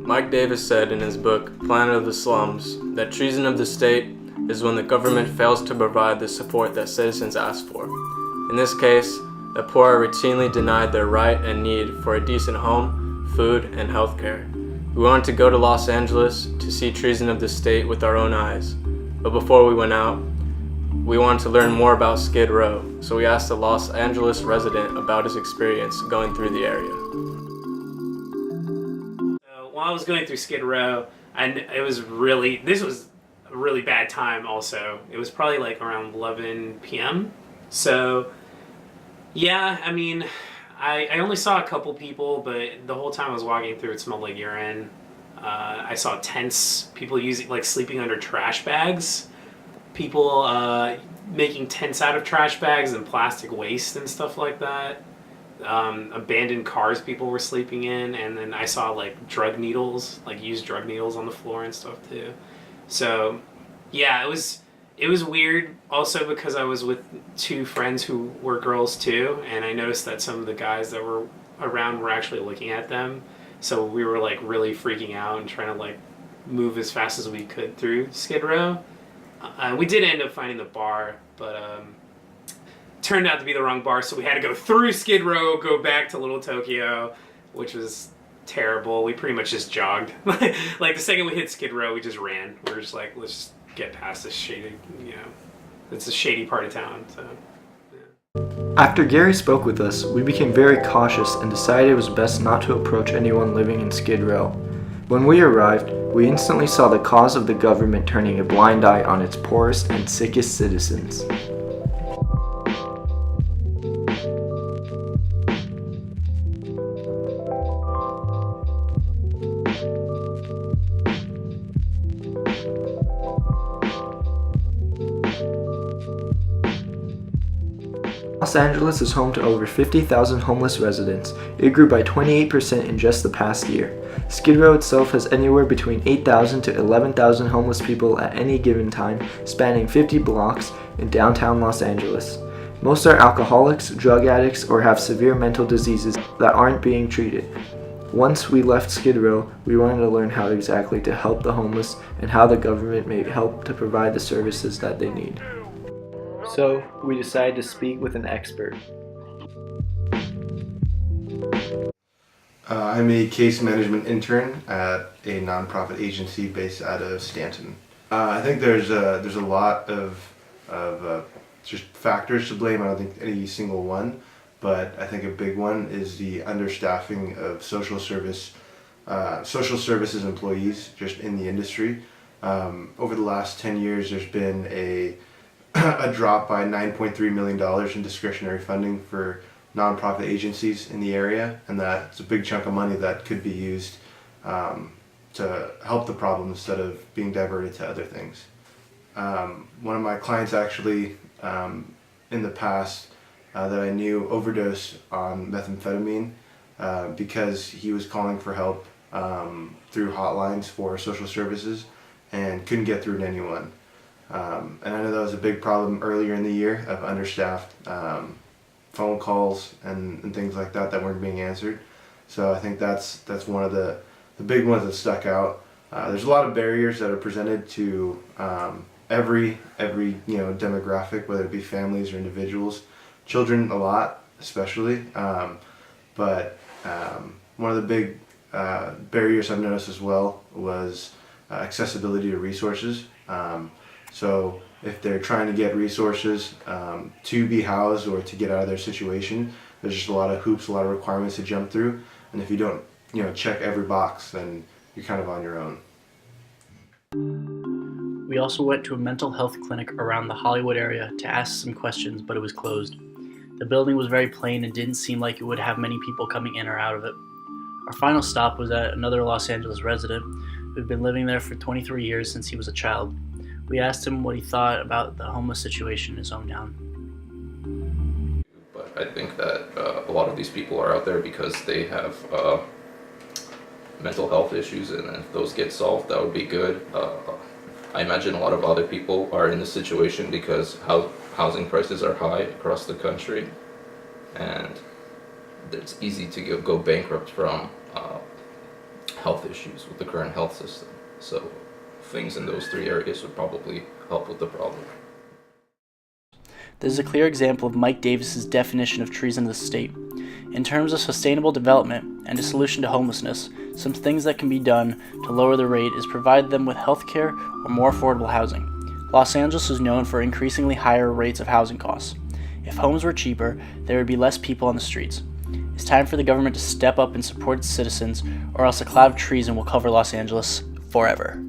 Mike Davis said in his book, Planet of the Slums, that treason of the state is when the government fails to provide the support that citizens ask for. In this case, the poor are routinely denied their right and need for a decent home, food, and health care. We wanted to go to Los Angeles to see treason of the state with our own eyes. But before we went out, we wanted to learn more about Skid Row, so we asked a Los Angeles resident about his experience going through the area. While I was going through Skid Row, and this was a really bad time also. It was probably like around 11 p.m. So, yeah, I mean, I only saw a couple people, but the whole time I was walking through, it smelled like urine. I saw tents, people sleeping under trash bags. People making tents out of trash bags and plastic waste and stuff like that. Abandoned cars people were sleeping in, and then I saw drug needles, used drug needles on the floor and stuff too. So yeah, it was weird also because I was with two friends who were girls too, and I noticed that some of the guys that were around were actually looking at them. So we were really freaking out and trying to move as fast as we could through Skid Row. We did end up finding the bar, but turned out to be the wrong bar, so we had to go through Skid Row, go back to Little Tokyo, which was terrible. We pretty much just jogged. The second we hit Skid Row, we just ran. We were just let's just get past this shady, it's a shady part of town, so. Yeah. After Gary spoke with us, we became very cautious and decided it was best not to approach anyone living in Skid Row. When we arrived, we instantly saw the cause of the government turning a blind eye on its poorest and sickest citizens. Los Angeles is home to over 50,000 homeless residents. It grew by 28% in just the past year. Skid Row itself has anywhere between 8,000 to 11,000 homeless people at any given time, spanning 50 blocks in downtown Los Angeles. Most are alcoholics, drug addicts, or have severe mental diseases that aren't being treated. Once we left Skid Row, we wanted to learn how exactly to help the homeless and how the government may help to provide the services that they need. So, we decided to speak with an expert. I'm a case management intern at a nonprofit agency based out of Stanton. I think there's a lot of just factors to blame. I don't think any single one, but I think a big one is the understaffing of social services employees just in the industry. Over the last 10 years, there's been a drop by $9.3 million in discretionary funding for nonprofit agencies in the area, and that's a big chunk of money that could be used to help the problem instead of being diverted to other things. One of my clients actually in the past that I knew overdosed on methamphetamine because he was calling for help through hotlines for social services and couldn't get through to anyone. And I know that was a big problem earlier in the year of understaffed phone calls and things like that weren't being answered. So I think that's one of the big ones that stuck out. There's a lot of barriers that are presented to every demographic, whether it be families or individuals, children a lot especially. But one of the big barriers I've noticed as well was accessibility to resources. So if they're trying to get resources to be housed or to get out of their situation, there's just a lot of hoops, a lot of requirements to jump through. And if you don't, check every box, then you're kind of on your own. We also went to a mental health clinic around the Hollywood area to ask some questions, but it was closed. The building was very plain and didn't seem like it would have many people coming in or out of it. Our final stop was at another Los Angeles resident who'd been living there for 23 years since he was a child. We asked him what he thought about the homeless situation in his hometown. But I think that a lot of these people are out there because they have mental health issues, and if those get solved, that would be good. I imagine a lot of other people are in this situation because housing prices are high across the country, and it's easy to go bankrupt from health issues with the current health system. So things in those three areas would probably help with the problem. This is a clear example of Mike Davis's definition of treason of the state. In terms of sustainable development and a solution to homelessness, some things that can be done to lower the rate is provide them with health care or more affordable housing. Los Angeles is known for increasingly higher rates of housing costs. If homes were cheaper, there would be less people on the streets. It's time for the government to step up and support its citizens, or else a cloud of treason will cover Los Angeles forever.